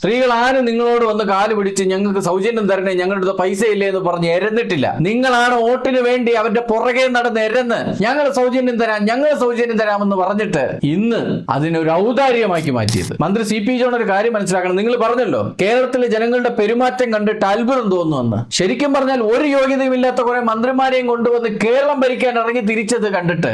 സ്ത്രീകൾ ആരും നിങ്ങളോട് വന്ന് കാല് പിടിച്ച് ഞങ്ങൾക്ക് സൗജന്യം തരണേ, ഞങ്ങളുടെ പൈസ ഇല്ലേ എന്ന് പറഞ്ഞ് എരന്നിട്ടില്ല. നിങ്ങളാണ് വോട്ടിന് വേണ്ടി അവരുടെ പുറകെ നടന്ന് എരന്ന് ഞങ്ങൾ സൗജന്യം തരാമെന്ന് പറഞ്ഞിട്ട് ഇന്ന് അതിനൊരു ഔദാര്യമാക്കി മാറ്റിയത്. മന്ത്രി CP ജോൺ ഒരു കാര്യം മനസ്സിലാക്കണം. നിങ്ങൾ പറഞ്ഞല്ലോ കേരളത്തിലെ ജനങ്ങളുടെ പെരുമാറ്റം കണ്ടിട്ട് അത്ഭുതം തോന്നുമെന്ന്. ശരിക്കും പറഞ്ഞാൽ ഒരു യോഗ്യതയുമില്ലാത്ത കുറെ മന്ത്രിമാരെയും കൊണ്ടുവന്ന് കേരളം ഭരിക്കാൻ ഇറങ്ങി തിരിച്ചത് കണ്ടിട്ട്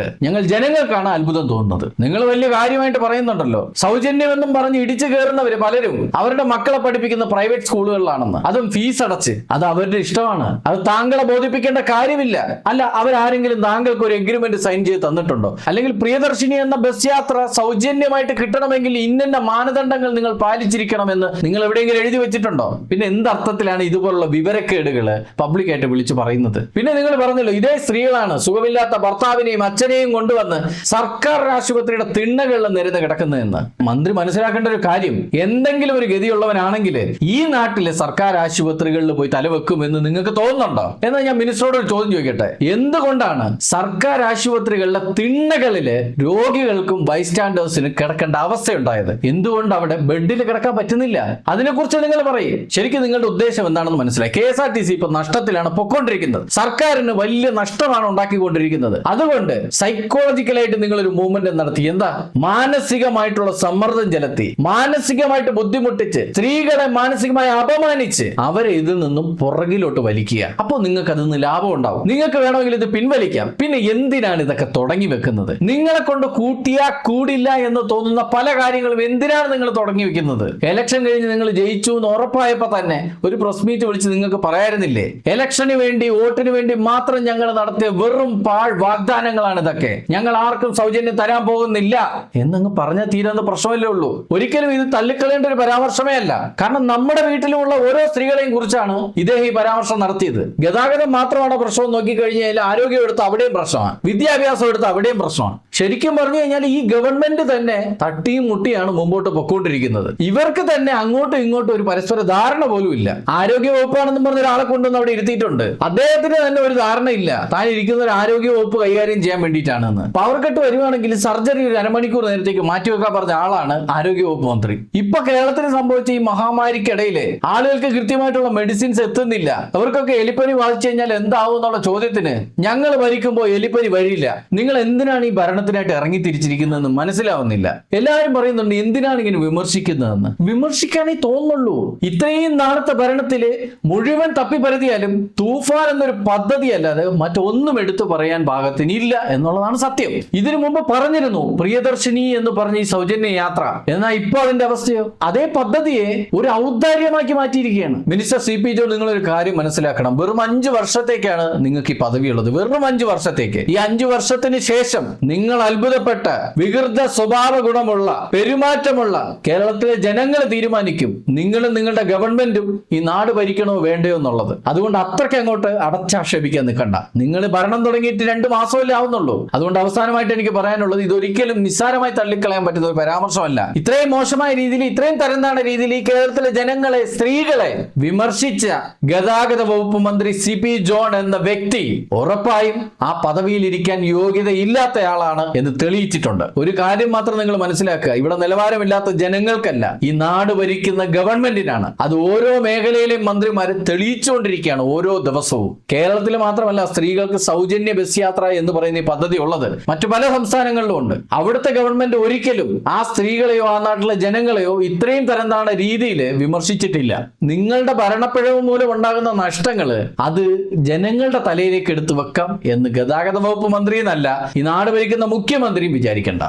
ജനങ്ങൾക്കാണ് അത്ഭുതം തോന്നുന്നത്. നിങ്ങൾ വലിയ കാര്യമായിട്ട് പറയുന്നുണ്ടല്ലോ, സൗജന്യമെന്നും പറഞ്ഞ് ഇടിച്ചു കയറുന്നവര് പലരും അവരുടെ മക്കളെ പഠിപ്പിക്കുന്ന പ്രൈവറ്റ് സ്കൂളുകളിലാണെന്ന്, അതും ഫീസ് അടച്ച്. അത് അവരുടെ ഇഷ്ടമാണ്, അത് താങ്കളെ ബോധിപ്പിക്കേണ്ട കാര്യമില്ല. അല്ല, അവരാരെങ്കിലും താങ്കൾക്ക് ഒരു എഗ്രിമെന്റ് സൈൻ ചെയ്ത് തന്നിട്ടുണ്ടോ? അല്ലെങ്കിൽ പ്രിയദർശിനി എന്ന ബസ് യാത്ര സൗജന്യമായിട്ട് കിട്ടണമെങ്കിൽ ഇന്ന മാനദണ്ഡങ്ങൾ നിങ്ങൾ പാലിച്ചിരിക്കണമെന്ന് നിങ്ങൾ എവിടെയെങ്കിലും എഴുതി വെച്ചിട്ടുണ്ടോ? പിന്നെ എന്തർത്ഥത്തിലാണ് ഇതുപോലുള്ള വിവരക്കേടുകള് പബ്ലിക്കായിട്ട് വിളിച്ചു പറയുന്നത്? പിന്നെ നിങ്ങൾ പറഞ്ഞല്ലോ, ഇതേ സ്ത്രീകളാണ് സുഖമില്ലാത്ത ഭർത്താവിനെയും അച്ഛനെയും കൊണ്ടുവന്ന് സർക്കാർ ആശുപത്രിയുടെ തിണ്ണകളിൽ നിരന്ന് കിടക്കുന്നതെന്ന്. മന്ത്രി മനസ്സിലാക്കേണ്ട ഒരു കാര്യം, എന്തെങ്കിലും ഒരു ഗതിയുള്ളവനാണെങ്കിൽ ഈ നാട്ടിലെ സർക്കാർ ആശുപത്രികളിൽ പോയി തലവെക്കുമെന്ന് നിങ്ങൾക്ക് തോന്നുന്നുണ്ടോ? എന്നാൽ ഞാൻ മിനിസ്റ്ററോട് ഒരു ചോദ്യം ചോദിക്കട്ടെ. എന്തുകൊണ്ടാണ് സർക്കാർ ആശുപത്രികളിലെ തിണ്ണകളില് രോഗികൾക്കും ബൈസ്റ്റാൻഡേഴ്സിന് കിടക്കേണ്ട അവസ്ഥയുണ്ടായത്? എന്തുകൊണ്ട് അവിടെ ബെഡിൽ കിടക്കാൻ പറ്റുന്നില്ല? അതിനെക്കുറിച്ച് നിങ്ങൾ പറയും. ശരിക്കും നിങ്ങളുടെ ഉദ്ദേശം എന്താണെന്ന് മനസ്സിലായി. KSRTC ഇപ്പൊ നഷ്ടത്തിലാണ് പൊക്കോണ്ടിരിക്കുന്നത്. സർക്കാരിന് വലിയ നഷ്ടമാണ് ഉണ്ടാക്കിക്കൊണ്ടിരിക്കുന്നത്. അതുകൊണ്ട് സൈക്കോളജിക്കലായിട്ട് നിങ്ങൾ ഒരു മൂവ്മെന്റ് നടത്തി. എന്താ? മാനസികമായിട്ടുള്ള സമ്മർദ്ദം ചെലുത്തി, മാനസികമായിട്ട് ബുദ്ധിമുട്ടിച്ച്, സ്ത്രീകളെ മാനസികമായി അപമാനിച്ച് അവരെ ഇതിൽ നിന്നും പുറകിലോട്ട് വലിക്കുക. അപ്പോൾ നിങ്ങൾക്ക് അതിൽ നിന്ന് ലാഭം ഉണ്ടാവും. നിങ്ങൾക്ക് വേണമെങ്കിൽ ഇത് പിൻവലിക്കാം. പിന്നെ എന്തിനാണ് ഇതൊക്കെ തുടങ്ങി വെക്കുന്നത്? നിങ്ങളെ കൊണ്ട് കൂട്ടിയാ കൂടില്ല എന്ന് തോന്നുന്ന പല കാര്യങ്ങളും എന്തിനാണ് നിങ്ങൾ തുടങ്ങി വെക്കുന്നത്? ഇലക്ഷൻ കഴിഞ്ഞ് നിങ്ങൾ ജയിച്ചു എന്ന് ഉറപ്പായപ്പോ തന്നെ ഒരു പ്രസ് മീറ്റ് വിളിച്ച് നിങ്ങൾക്ക് പറയായിരുന്നില്ലേ, ഇലക്ഷന് വേണ്ടി വോട്ടിന് വേണ്ടി മാത്രം ഞങ്ങൾ നടത്തിയ വെറും പാഴ് വാഗ്ദാനങ്ങളാണ് ഇതൊക്കെ, ഞങ്ങൾ ആർക്കും സൗജന്യം തരാൻ പോകുന്നില്ല എന്നങ്ങ് പറഞ്ഞാൽ തീരുന്ന പ്രശ്നമല്ലേ ഉള്ളൂ. ഒരിക്കലും ഇത് തള്ളിക്കളയേണ്ട ഒരു പരാമർശമേ അല്ല. കാരണം നമ്മുടെ വീട്ടിലുമുള്ള ഓരോ സ്ത്രീകളെയും കുറിച്ചാണ് ഇദ്ദേഹം ഈ പരാമർശം നടത്തിയത്. ഗതാഗതം മാത്രമാണ് പ്രശ്നം നോക്കിക്കഴിഞ്ഞാൽ ആരോഗ്യം എടുത്ത് അവിടെയും പ്രശ്നമാണ്, വിദ്യാഭ്യാസം എടുത്ത് അവിടെയും പ്രശ്നമാണ്. ശരിക്കും പറഞ്ഞു കഴിഞ്ഞാൽ ഈ ഗവൺമെന്റ് തന്നെ തട്ടിയും മുട്ടിയാണ് മുമ്പോട്ട് പൊക്കോണ്ടിരിക്കുന്നത്. ഇവർക്ക് തന്നെ അങ്ങോട്ടും ഇങ്ങോട്ടും ഒരു പരസ്പര ധാരണ പോലും ഇല്ല. ആരോഗ്യ വകുപ്പാണെന്നും പറഞ്ഞ ഒരാളെ കൊണ്ടുവന്ന് അവിടെ ഇരുത്തിയിട്ടുണ്ട്. അദ്ദേഹത്തിന് തന്നെ ഒരു ധാരണയില്ല താൻ ഇരിക്കുന്ന ഒരു ആരോഗ്യ വകുപ്പ് കൈകാര്യം ചെയ്യാൻ വേണ്ടിയിട്ടാണെന്ന്. പവർ കട്ട് വരുവാണെങ്കിൽ സർജറി ഒരു അരമണിക്കൂർ നേരത്തേക്ക് മാറ്റിവെക്കാൻ പറഞ്ഞ ആളാണ് ആരോഗ്യ വകുപ്പ് മന്ത്രി. ഇപ്പൊ കേരളത്തിന് സംഭവിച്ച ഈ മഹാമാരിക്കിടയില് ആളുകൾക്ക് കൃത്യമായിട്ടുള്ള മെഡിസിൻസ് എത്തുന്നില്ല. അവർക്കൊക്കെ എലിപ്പനി ബാധിച്ചു കഴിഞ്ഞാൽ എന്താവും എന്നുള്ള ചോദ്യത്തിന് ഞങ്ങൾ ഭരിക്കുമ്പോൾ എലിപ്പനി വരില്ല, നിങ്ങൾ എന്തിനാണ് ഈ ഭരണത്തിനായിട്ട് ഇറങ്ങി തിരിച്ചിരിക്കുന്നതെന്ന് മനസ്സിലാവുന്നില്ല. എല്ലാവരും പറയുന്നുണ്ട് എന്തിനാണ് ഇങ്ങനെ വിമർശിക്കുന്നതെന്ന്. വിമർശിക്കാനേ തോന്നുള്ളൂ. ഇത്രയും നാളത്തെ ഭരണത്തില് മുഴുവൻ തപ്പിപ്പരത്തിയാലും തൂഫാൻ എന്നൊരു പദ്ധതി അല്ലാതെ മറ്റൊന്നും എടുത്തു പറയാൻ പാകത്തിനില്ല എന്നുള്ളതാണ് സത്യം. ഇതിനു മുമ്പ് പറഞ്ഞിരുന്നു പ്രിയദർശിനി എന്ന് പറഞ്ഞ ഈ സൗജന്യ യാത്ര. എന്നാൽ ഇപ്പൊ അതിന്റെ അവസ്ഥയോ? അതേ പദ്ധതിയെ ഒരു ഔദാര്യമാക്കി മാറ്റിയിരിക്കുകയാണ്. മിനിസ്റ്റർ CP ജോൺ, നിങ്ങളൊരു കാര്യം മനസ്സിലാക്കണം. വെറും 5 വർഷത്തേക്കാണ് നിങ്ങൾക്ക് ഈ പദവിയുള്ളത്. വെറും 5 വർഷത്തേക്ക്. ഈ 5 വർഷത്തിന് ശേഷം നിങ്ങൾ അത്ഭുതപ്പെട്ട വികൃത സ്വഭാവ ഗുണമുള്ള പെരുമാറ്റമുള്ള കേരളത്തിലെ ജനങ്ങൾ തീരുമാനിക്കും നിങ്ങളും നിങ്ങളുടെ ഗവൺമെന്റും ഈ നാട് ഭരിക്കണോ വേണ്ടയോ എന്നുള്ളത്. അതുകൊണ്ട് അത്രയ്ക്ക് അങ്ങോട്ട് അടച്ചാക്ഷേപിക്കാൻ നിൽക്കണ്ട. നിങ്ങൾ ഭരണം തുടങ്ങിയിട്ട് 2 മാസമല്ലേ ആവുന്നുള്ളൂ. അതുകൊണ്ട് അവസാനമായിട്ട് എനിക്ക് പറയാനുള്ളത്, ഇതൊരിക്കലും നിസ്സാരമായി തള്ളിക്കളയാൻ പറ്റുന്ന ഒരു പരാമർശമല്ല. ഇത്രയും മോശമായ രീതിയിൽ, ഇത്രയും തരംതാണ രീതിയിൽ ഈ കേരളത്തിലെ ജനങ്ങളെ, സ്ത്രീകളെ വിമർശിച്ച ഗതാഗത വകുപ്പ് മന്ത്രി CP ജോൺ എന്ന വ്യക്തി ഉറപ്പായും ആ പദവിയിൽ ഇരിക്കാൻ യോഗ്യതയില്ലാത്തയാളാണ് എന്ന് തെളിയിച്ചിട്ടുണ്ട്. ഒരു കാര്യം മാത്രം നിങ്ങൾ മനസ്സിലാക്കുക, ഇവിടെ നിലവാരമില്ലാത്ത ജനങ്ങൾക്കല്ല, ഈ നാട് ഭരിക്കുന്ന ഗവൺമെന്റിനാണ്. അത് ഓരോ മേഖലയിലെയും മന്ത്രിമാരെ തെളിയിച്ചുകൊണ്ടിരിക്കുകയാണ് ഓരോ ദിവസവും. കേരളത്തിൽ മാത്രമല്ല സ്ത്രീകൾക്ക് സൗജന്യ ബസ് യാത്ര എന്ന് പറയുന്ന ഈ പദ്ധതി ഉള്ളത് മറ്റു പല സംസ്ഥാനങ്ങളിലും ഉണ്ട്. അവിടുത്തെ ഗവൺമെന്റ് ഒരിക്കലും ആ സ്ത്രീകളെയോ ആ നാട്ടിലെ ജനങ്ങളെയോ ഇത്രയും തരംതാണ രീതിയിൽ വിമർശിച്ചിട്ടില്ല. നിങ്ങളുടെ ഭരണപ്പിഴവ് മൂലം ഉണ്ടാകുന്ന നഷ്ടങ്ങള് അത് ജനങ്ങളുടെ തലയിലേക്ക് എടുത്തു വെക്കാം എന്ന് ഗതാഗത വകുപ്പ് മന്ത്രി എന്നല്ല ഈ നാട് ഭരിക്കുന്ന മുഖ്യമന്ത്രിയും വിചാരിക്കണ്ട.